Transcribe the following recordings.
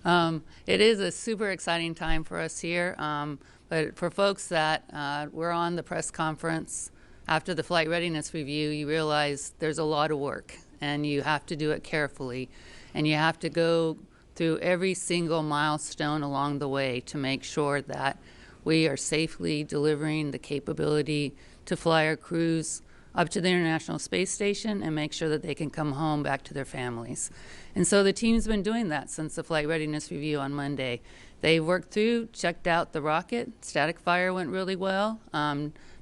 It is a super exciting time for us here, but for folks that were on the press conference after the flight readiness review, you realize there's a lot of work and you have to do it carefully, and you have to go through every single milestone along the way to make sure that we are safely delivering the capability to fly our crews up to the International Space Station and make sure that they can come home back to their families. And so the team's been doing that since the flight readiness review on Monday. They worked through, checked out the rocket. Static fire went really well.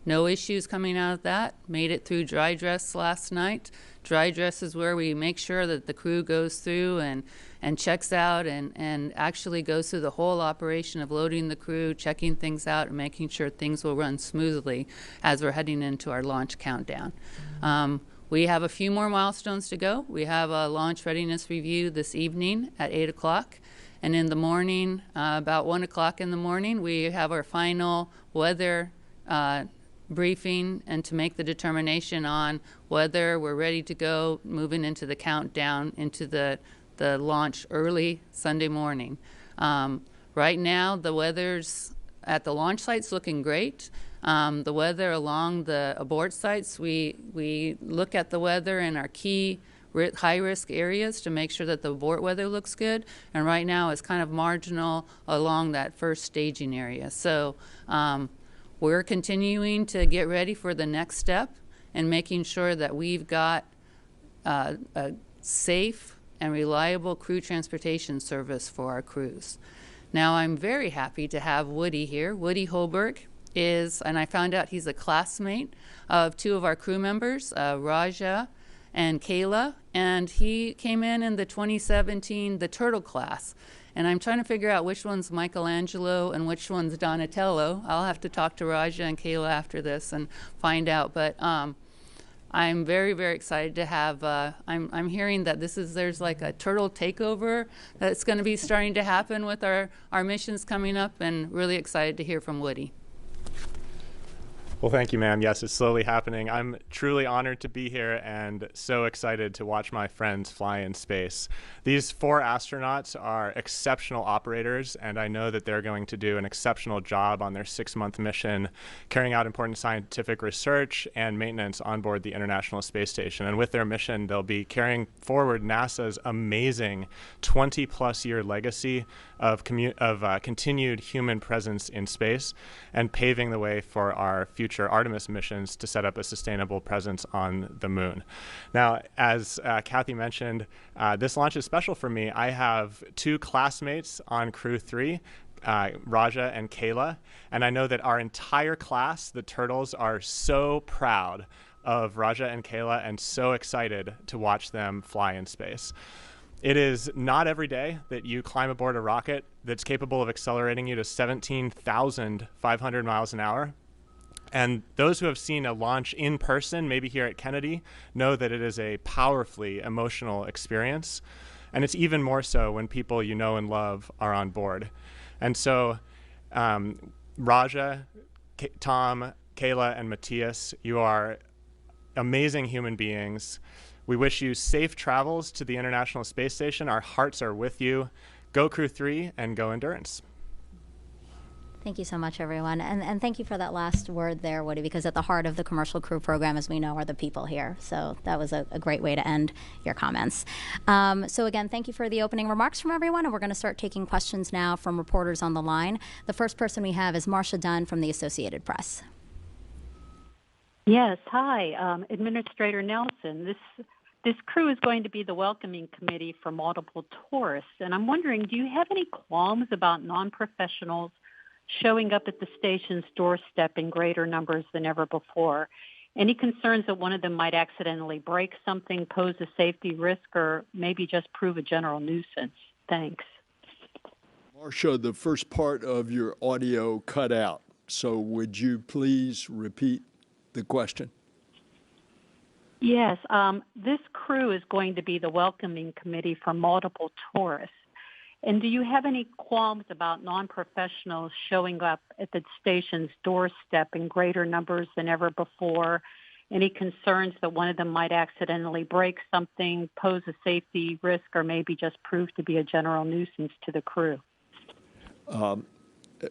No issues coming out of that. Made it through dry dress last night. Dry dress is where we make sure that the crew goes through and checks out and actually goes through the whole operation of loading the crew, checking things out, and making sure things will run smoothly as we're heading into our launch countdown. We have a few more milestones to go. We have a launch readiness review this evening at 8 o'clock. And in the morning, about 1 o'clock in the morning, we have our final weather briefing and to make the determination on whether we're ready to go moving into the countdown into the launch early Sunday morning. Right now, the weather's at the launch sites looking great. The weather along the abort sites, we look at the weather in our key high-risk areas to make sure that the abort weather looks good. And right now, it's kind of marginal along that first staging area. So we're continuing to get ready for the next step and making sure that we've got a safe and reliable crew transportation service for our crews. Now, I'm very happy to have Woody here. Woody Holberg is, and I found out he's a classmate of two of our crew members, Raja and Kayla, and he came in the 2017, the Turtle class. And I'm trying to figure out which one's Michelangelo and which one's Donatello. I'll have to talk to Raja and Kayla after this and find out. But I'm very, very excited to have, I'm hearing that there's like a turtle takeover that's going to be starting to happen with our missions coming up, and really excited to hear from Woody. Well, thank you, ma'am. Yes, it's slowly happening. I'm truly honored to be here and so excited to watch my friends fly in space. These 4 astronauts are exceptional operators, and I know that they're going to do an exceptional job on their 6-month mission, carrying out important scientific research and maintenance on board the International Space Station. And with their mission, they'll be carrying forward NASA's amazing 20-plus year legacy of continued human presence in space and paving the way for our future Artemis missions to set up a sustainable presence on the moon. Now, as Kathy mentioned, this launch is special for me. I have 2 classmates on Crew-3, Raja and Kayla, and I know that our entire class, the Turtles, are so proud of Raja and Kayla and so excited to watch them fly in space. It is not every day that you climb aboard a rocket that's capable of accelerating you to 17,500 miles an hour. And those who have seen a launch in person, maybe here at Kennedy, know that it is a powerfully emotional experience. And it's even more so when people you know and love are on board. And so Raja, Tom, Kayla, and Matthias, you are amazing human beings. We wish you safe travels to the International Space Station. Our hearts are with you. Go Crew-3 and go Endurance. Thank you so much, everyone. And thank you for that last word there, Woody, because at the heart of the Commercial Crew program, as we know, are the people here. So that was a great way to end your comments. So again, thank you for the opening remarks from everyone, and we're going to start taking questions now from reporters on the line. The first person we have is Marcia Dunn from the Associated Press. Yes, hi, Administrator Nelson. This crew is going to be the welcoming committee for multiple tourists, and I'm wondering, do you have any qualms about non-professionals showing up at the station's doorstep in greater numbers than ever before? Any concerns that one of them might accidentally break something, pose a safety risk, or maybe just prove a general nuisance? Thanks. Marcia, the first part of your audio cut out, so would you please repeat the question? Yes, this crew is going to be the welcoming committee for multiple tourists. And do you have any qualms about non-professionals showing up at the station's doorstep in greater numbers than ever before? any concerns that one of them might accidentally break something, pose a safety risk, or maybe just prove to be a general nuisance to the crew?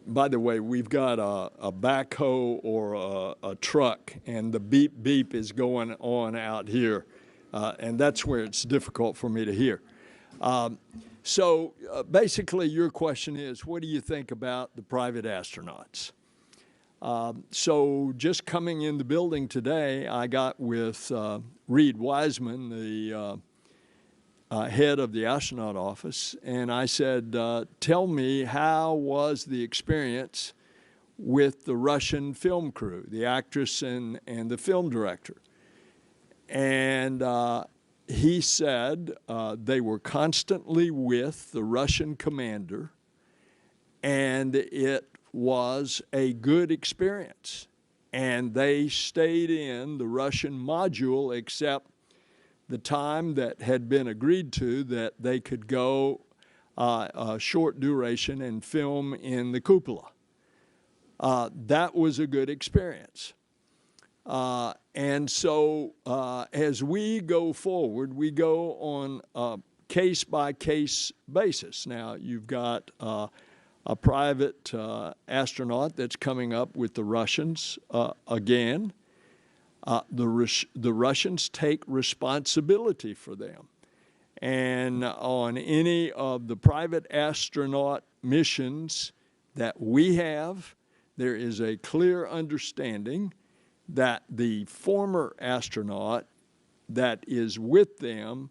By the way, we've got a backhoe or a truck, and the beep beep is going on out here, and that's where it's difficult for me to hear. So basically, your question is, what do you think about the private astronauts? So just coming in the building today, I got with Reed Wiseman, the head of the astronaut office, and I said, tell me, how was the experience with the Russian film crew, the actress and the film director? And he said they were constantly with the Russian commander, and it was a good experience. And they stayed in the Russian module except the time that had been agreed to that they could go a short duration and film in the cupola. That was a good experience. And so as we go forward, we go on a case-by-case basis. Now, you've got a private astronaut that's coming up with the Russians again. The Russians take responsibility for them. And on any of the private astronaut missions that we have, there is a clear understanding that the former astronaut that is with them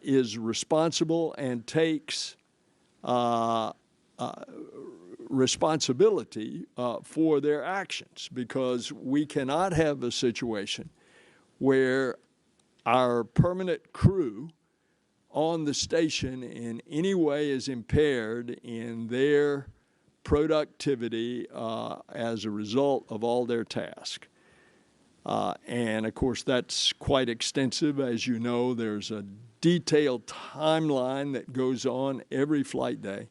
is responsible and takes responsibility for their actions, because we cannot have a situation where our permanent crew on the station in any way is impaired in their productivity as a result of all their tasks. And of course, that's quite extensive. As you know, there's a detailed timeline that goes on every flight day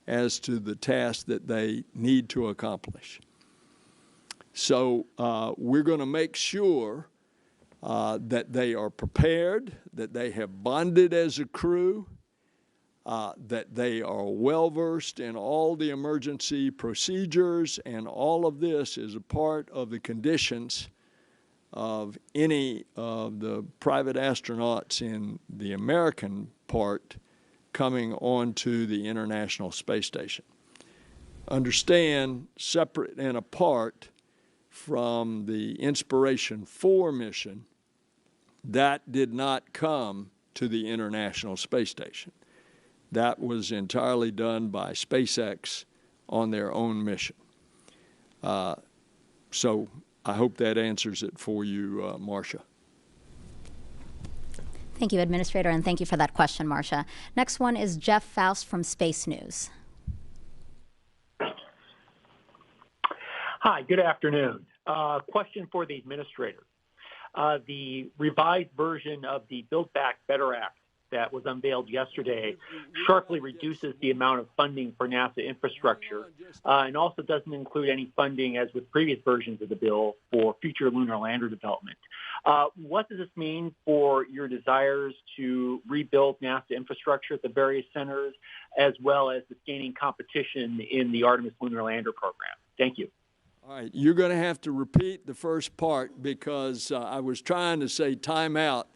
as to the tasks that they need to accomplish. So we're going to make sure that they are prepared, that they have bonded as a crew, that they are well-versed in all the emergency procedures, and all of this is a part of the conditions of any of the private astronauts in the American part coming onto the International Space Station. Understand, separate and apart from the Inspiration 4 mission, that did not come to the International Space Station. That was entirely done by SpaceX on their own mission. So I hope that answers it for you, Marcia. Thank you, Administrator, and thank you for that question, Marcia. Next one is Jeff Faust from Space News. Hi, good afternoon. Question for the Administrator. The revised version of the Build Back Better Act that was unveiled yesterday sharply reduces the amount of funding for NASA infrastructure and also doesn't include any funding, as with previous versions of the bill, for future lunar lander development. What does this mean for your desires to rebuild NASA infrastructure at the various centers, as well as sustaining competition in the Artemis lunar lander program? Thank you. All right, you're going to have to repeat the first part, because I was trying to say time out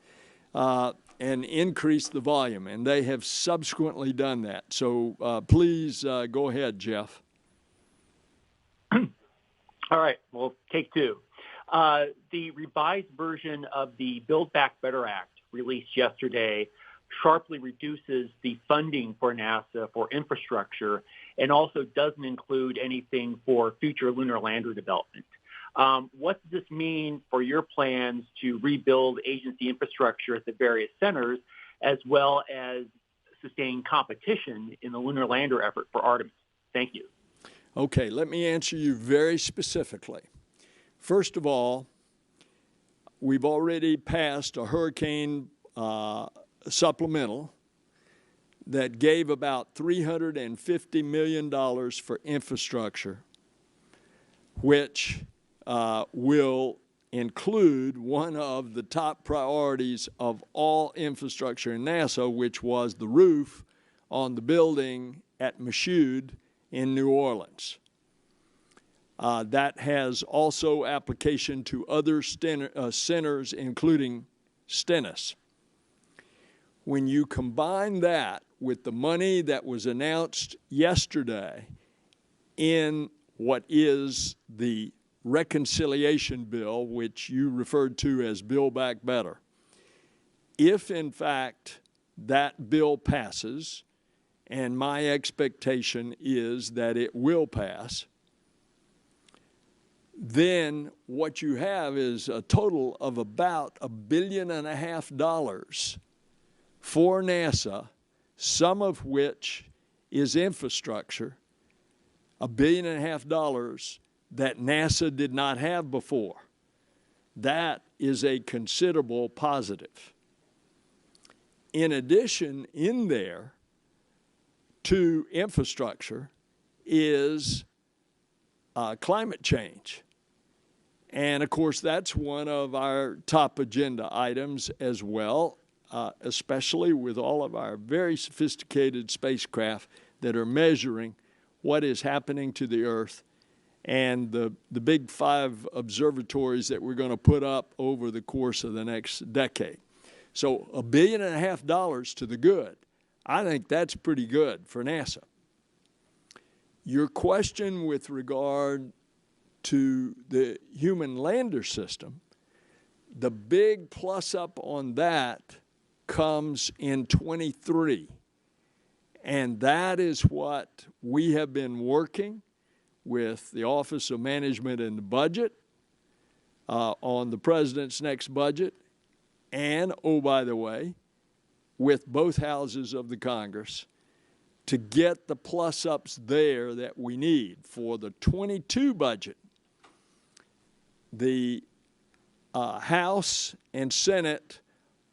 and increase the volume, and they have subsequently done that. So please go ahead, Jeff. All right, well, take two. The revised version of the Build Back Better Act released yesterday sharply reduces the funding for NASA for infrastructure and also doesn't include anything for future lunar lander development. What does this mean for your plans to rebuild agency infrastructure at the various centers, as well as sustain competition in the lunar lander effort for Artemis? Thank you. Okay, let me answer you very specifically. First of all, we've already passed a hurricane supplemental that gave about $350 million for infrastructure, which will include one of the top priorities of all infrastructure in NASA, which was the roof on the building at Michoud in New Orleans. That has also application to other centers, including Stennis. When you combine that with the money that was announced yesterday in what is the reconciliation bill, which you referred to as Build Back Better, if in fact that bill passes, and my expectation is that it will pass, then what you have is a total of about $1.5 billion for NASA, some of which is infrastructure, $1.5 billion that NASA did not have before. That is a considerable positive. In addition, in there to infrastructure is climate change. And of course, that's one of our top agenda items as well, especially with all of our very sophisticated spacecraft that are measuring what is happening to the Earth, and the big 5 observatories that we're going to put up over the course of the next decade. So $1.5 billion to the good. I think that's pretty good for NASA. Your question with regard to the human lander system, the big plus up on that comes in 23. And that is what we have been working with the Office of Management and the Budget on the President's next budget, and, oh, by the way, with both houses of the Congress to get the plus-ups there that we need for the 22 budget. The House and Senate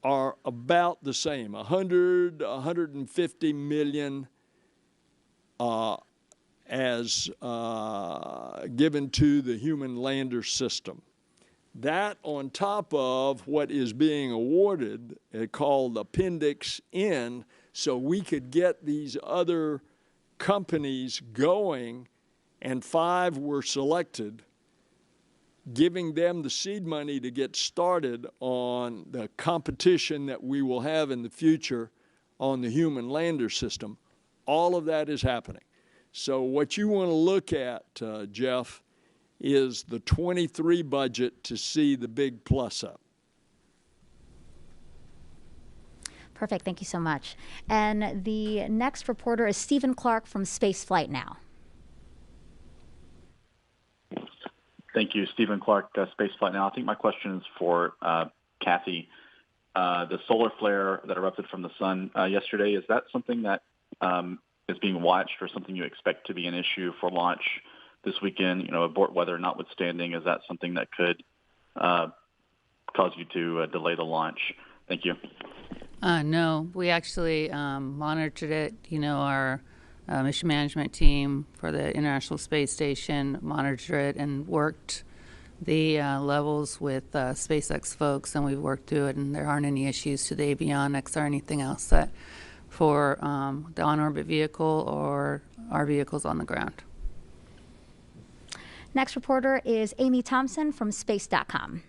are about the same, 150 million as given to the human lander system. That on top of what is being awarded, called Appendix N, so we could get these other companies going, and 5 were selected, giving them the seed money to get started on the competition that we will have in the future on the human lander system. All of that is happening. So what you want to look at, Jeff, is the 23 budget to see the big plus up. Perfect. Thank you so much. And the next reporter is Stephen Clark from Spaceflight Now. Thank you, Stephen Clark, Spaceflight Now. I think my question is for Kathy. The solar flare that erupted from the sun yesterday, is that something that is being watched, or something you expect to be an issue for launch this weekend? You know, abort weather notwithstanding, is that something that could cause you to delay the launch? Thank you. No, we actually monitored it. You know, our mission management team for the International Space Station monitored it and worked the levels with SpaceX folks, and we've worked through it, and there aren't any issues to the avionics or anything else that for the on-orbit vehicle or our vehicles on the ground. Next reporter is Amy Thompson from Space.com.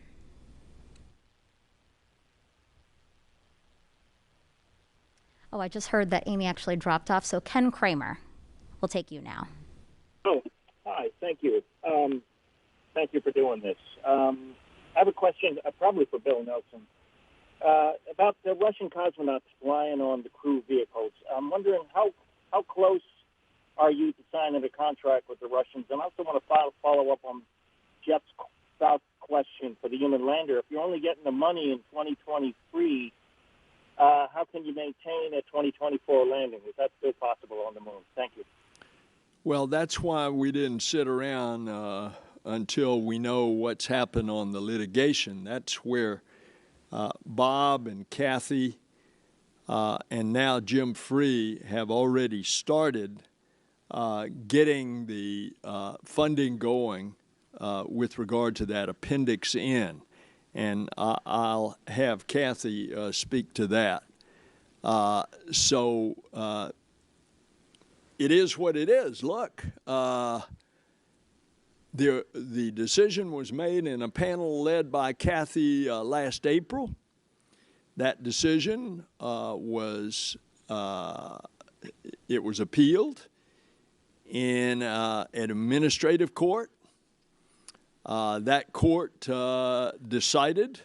Oh, I just heard that Amy actually dropped off, so Ken Kramer will take you now. Oh, hi, thank you. Thank you for doing this. I have a question, probably for Bill Nelson, about the Russian cosmonauts flying on the Crew vehicles. I'm wondering how close are you to signing a contract with the Russians? And I also want to follow up on Jeff's question for the human lander. If you're only getting the money in 2023, how can you maintain a 2024 landing? Is that still possible on the moon? Thank you. Well, that's why we didn't sit around until we know what's happened on the litigation. That's where Bob and Kathy and now Jim Free have already started getting the funding going with regard to that Appendix N. And I'll have Kathy speak to that. So it is what it is. Look, the decision was made in a panel led by Kathy last April. That decision was appealed in an administrative court. That court decided,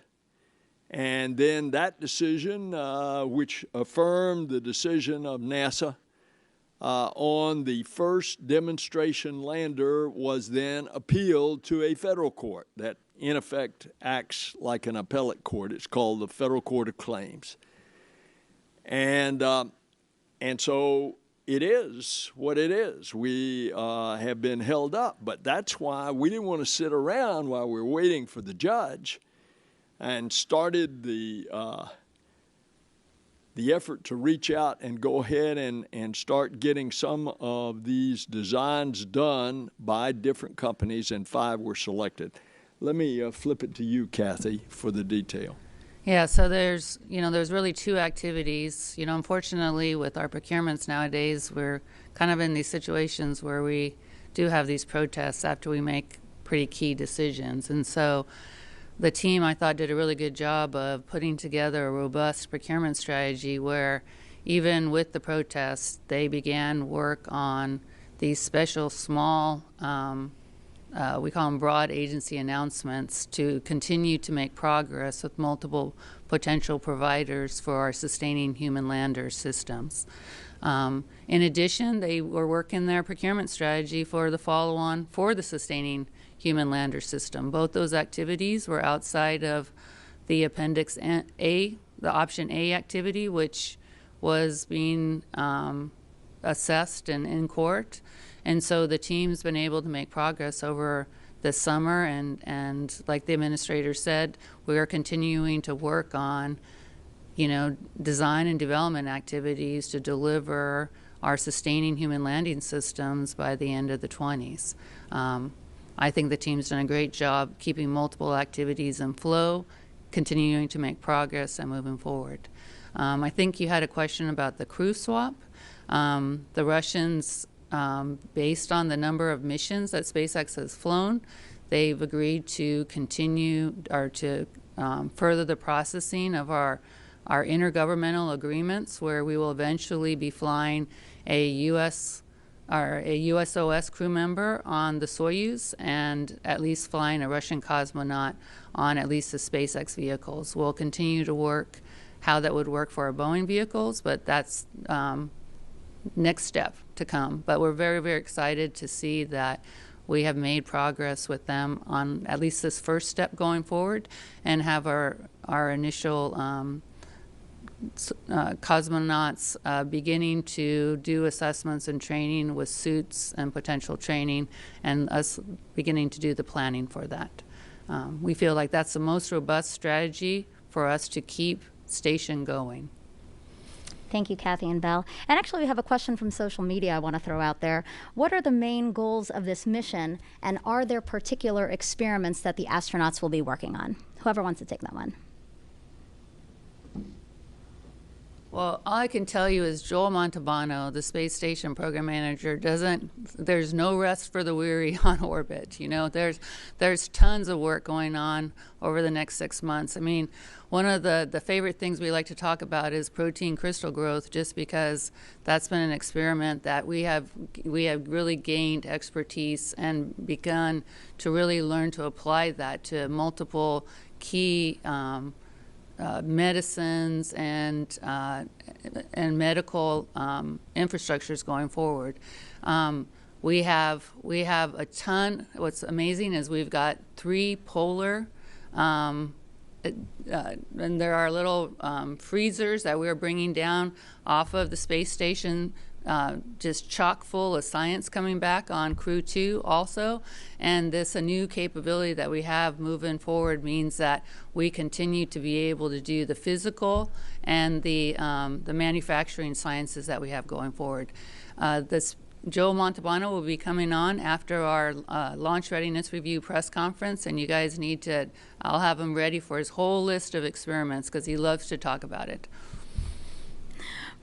and then that decision, which affirmed the decision of NASA on the first demonstration lander, was then appealed to a federal court that, in effect, acts like an appellate court. It's called the Federal Court of Claims. And so it is what it is. We have been held up, but that's why we didn't want to sit around while we were waiting for the judge, and started the effort to reach out and go ahead and start getting some of these designs done by different companies, and 5 were selected. Let me flip it to you, Kathy, for the detail. Yeah, so there's really 2 activities. Unfortunately, with our procurements nowadays, we're kind of in these situations where we do have these protests after we make pretty key decisions. And so the team, I thought, did a really good job of putting together a robust procurement strategy where even with the protests, they began work on these special small we call them broad agency announcements to continue to make progress with multiple potential providers for our sustaining human lander systems. In addition, they were working their procurement strategy for the follow-on for the sustaining human lander system. Both those activities were outside of the Appendix A, the Option A activity, which was being assessed and in court. And so the team's been able to make progress over the summer, and like the administrator said, we are continuing to work on, design and development activities to deliver our sustaining human landing systems by the end of the 20s. I think the team's done a great job keeping multiple activities in flow, continuing to make progress and moving forward. I think you had a question about the crew swap. The Russians, based on the number of missions that SpaceX has flown, they've agreed to continue or to further the processing of our intergovernmental agreements, where we will eventually be flying a USOS crew member on the Soyuz, and at least flying a Russian cosmonaut on at least the SpaceX vehicles. We'll continue to work how that would work for our Boeing vehicles, but that's next step to come. But we're very, very excited to see that we have made progress with them on at least this first step going forward, and have our initial cosmonauts beginning to do assessments and training with suits and potential training, and us beginning to do the planning for that. We feel like that's the most robust strategy for us to keep station going. Thank you, Kathy and Belle. And actually, we have a question from social media I want to throw out there. What are the main goals of this mission, and are there particular experiments that the astronauts will be working on? Whoever wants to take that one. Well, all I can tell you is Joel Montalbano, the space station program manager, there's no rest for the weary on orbit. There's tons of work going on over the next 6 months. I mean, one of the favorite things we like to talk about is protein crystal growth, just because that's been an experiment that we have really gained expertise and begun to really learn to apply that to multiple key medicines and medical infrastructures going forward. We have a ton. What's amazing is we've got 3 polar, and there are little freezers that we're bringing down off of the space station, just chock full of science coming back on Crew-3 also. And a new capability that we have moving forward means that we continue to be able to do the physical and the manufacturing sciences that we have going forward. Joe Montalbano will be coming on after our launch readiness review press conference, and you guys need to, I'll have him ready for his whole list of experiments because he loves to talk about it.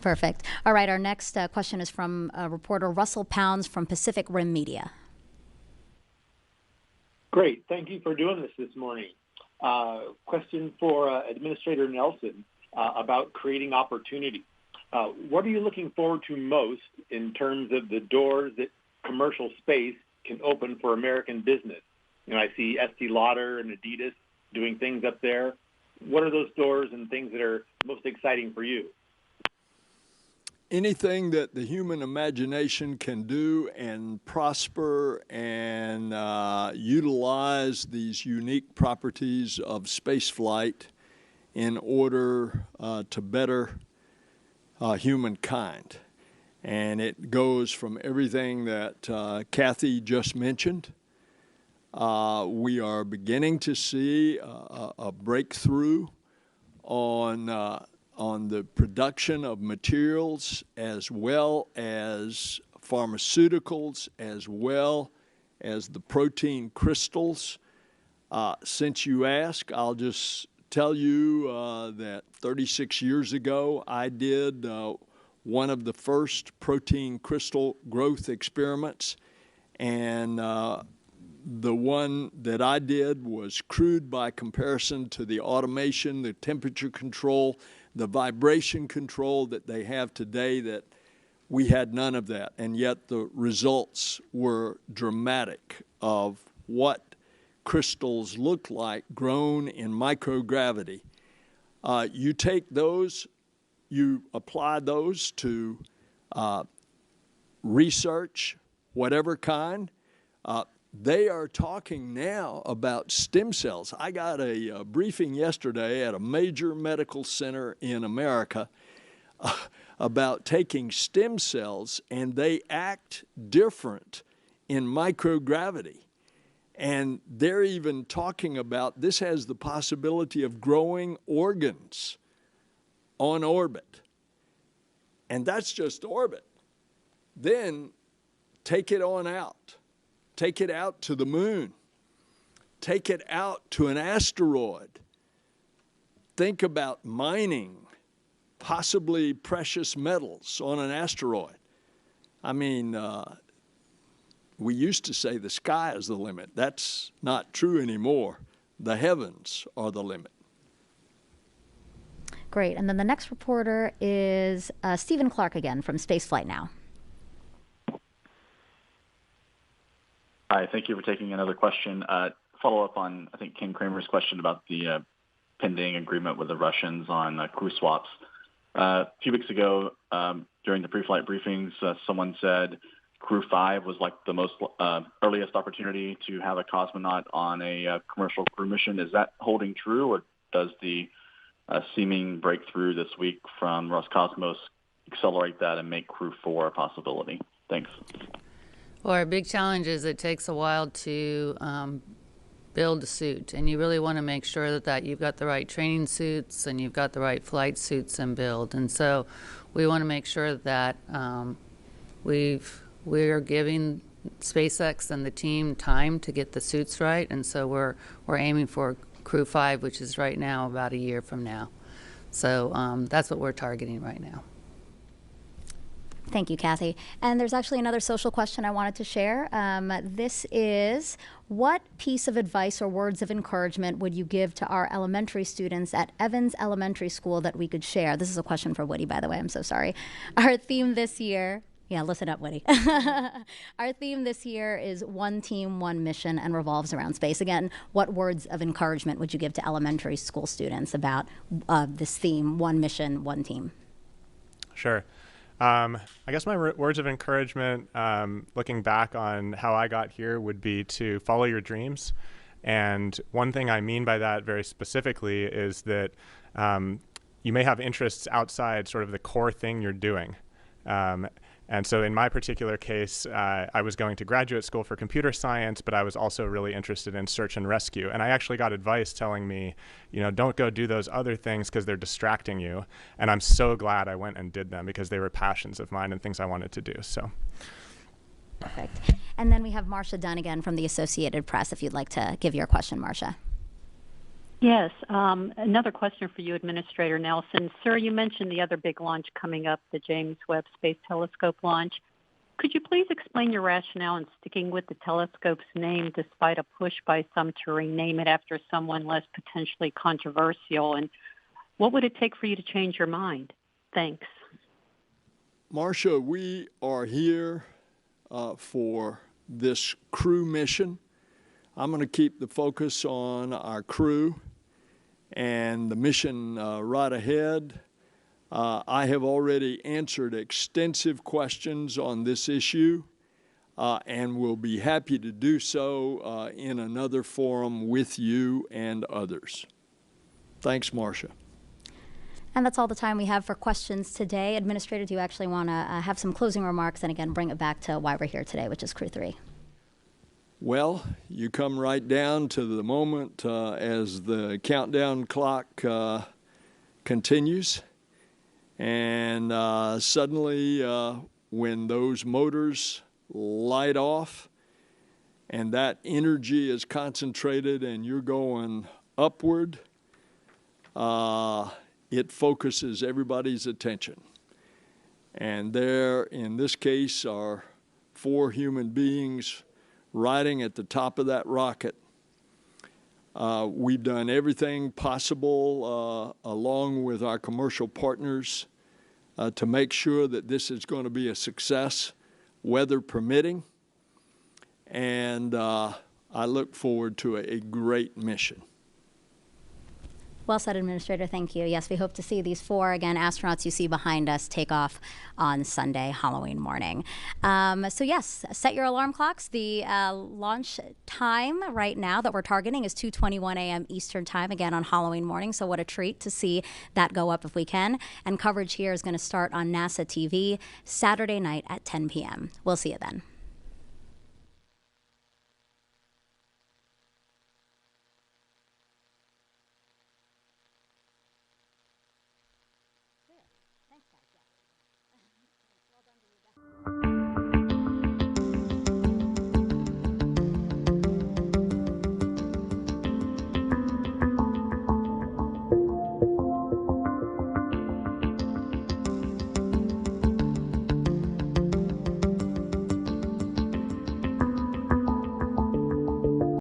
Perfect. All right, our next question is from reporter Russell Pounds from Pacific Rim Media. Great. Thank you for doing this morning. Question for Administrator Nelson about creating opportunity. What are you looking forward to most in terms of the doors that commercial space can open for American business? You know, I see Estee Lauder and Adidas doing things up there. What are those doors and things that are most exciting for you? Anything that the human imagination can do and prosper and utilize these unique properties of spaceflight in order to better humankind. And it goes from everything that Kathy just mentioned. We are beginning to see a breakthrough on the production of materials as well as pharmaceuticals, as well as the protein crystals. Since you ask, I'll just tell you that 36 years ago, I did one of the first protein crystal growth experiments, and the one that I did was crude by comparison to the automation, the temperature control, the vibration control that they have today. That we had none of that, and yet the results were dramatic of what crystals look like grown in microgravity. You take those, you apply those to research, whatever kind. They are talking now about stem cells. I got a briefing yesterday at a major medical center in America about taking stem cells, and they act different in microgravity. And they're even talking about this has the possibility of growing organs on orbit. And that's just orbit. Then take it on out. Take it out to the moon. Take it out to an asteroid. Think about mining possibly precious metals on an asteroid. I mean, we used to say the sky is the limit. That's not true anymore. The heavens are the limit. Great. And then the next reporter is Stephen Clark again from Spaceflight Now. Hi, thank you for taking another question. Follow up on, I think, Ken Kramer's question about the pending agreement with the Russians on crew swaps. A few weeks ago, during the pre-flight briefings, someone said Crew-3 was like the most earliest opportunity to have a cosmonaut on a commercial crew mission. Is that holding true, or does the seeming breakthrough this week from Roscosmos accelerate that and make Crew-4 a possibility? Thanks. Well, our big challenge is it takes a while to build a suit, and you really want to make sure that you've got the right training suits and you've got the right flight suits and build. And so we want to make sure that we're giving SpaceX and the team time to get the suits right, and so we're aiming for Crew-5, which is right now about a year from now. So that's what we're targeting right now. Thank you, Kathy. And there's actually another social question I wanted to share. This is, what piece of advice or words of encouragement would you give to our elementary students at Evans Elementary School that we could share? This is a question for Woody, by the way. I'm so sorry. Our theme this year, yeah, listen up, Woody. Our theme this year is one team, one mission, and revolves around space. Again, what words of encouragement would you give to elementary school students about this theme, one mission, one team? Sure. I guess my words of encouragement, looking back on how I got here, would be to follow your dreams. And one thing I mean by that very specifically is that you may have interests outside sort of the core thing you're doing. And so in my particular case, I was going to graduate school for computer science, but I was also really interested in search and rescue. And I actually got advice telling me, you know, don't go do those other things because they're distracting you. And I'm so glad I went and did them because they were passions of mine and things I wanted to do. So Perfect. And then we have Marcia Dunn again from the Associated Press, if you'd like to give your question, Marcia. Yes, another question for you, Administrator Nelson. Sir, you mentioned the other big launch coming up, the James Webb Space Telescope launch. Could you please explain your rationale in sticking with the telescope's name despite a push by some to rename it after someone less potentially controversial? And what would it take for you to change your mind? Thanks. Marcia, we are here for this Crew mission. I'm going to keep the focus on our crew and the mission right ahead. I have already answered extensive questions on this issue and will be happy to do so in another forum with you and others. Thanks, Marcia. And that's all the time we have for questions today. Administrator, do you actually want to have some closing remarks and again bring it back to why we're here today, which is Crew-3? Well, you come right down to the moment as the countdown clock continues. And suddenly, when those motors light off and that energy is concentrated and you're going upward, it focuses everybody's attention. And there, in this case, are 4 human beings riding at the top of that rocket. We've done everything possible along with our commercial partners to make sure that this is going to be a success, weather permitting. And I look forward to a great mission. Well said, Administrator. Thank you. Yes, we hope to see these 4, again, astronauts you see behind us take off on Sunday, Halloween morning. So yes, set your alarm clocks. The launch time right now that we're targeting is 2:21 a.m. Eastern time, again, on Halloween morning. So what a treat to see that go up if we can. And coverage here is going to start on NASA TV Saturday night at 10 p.m. We'll see you then.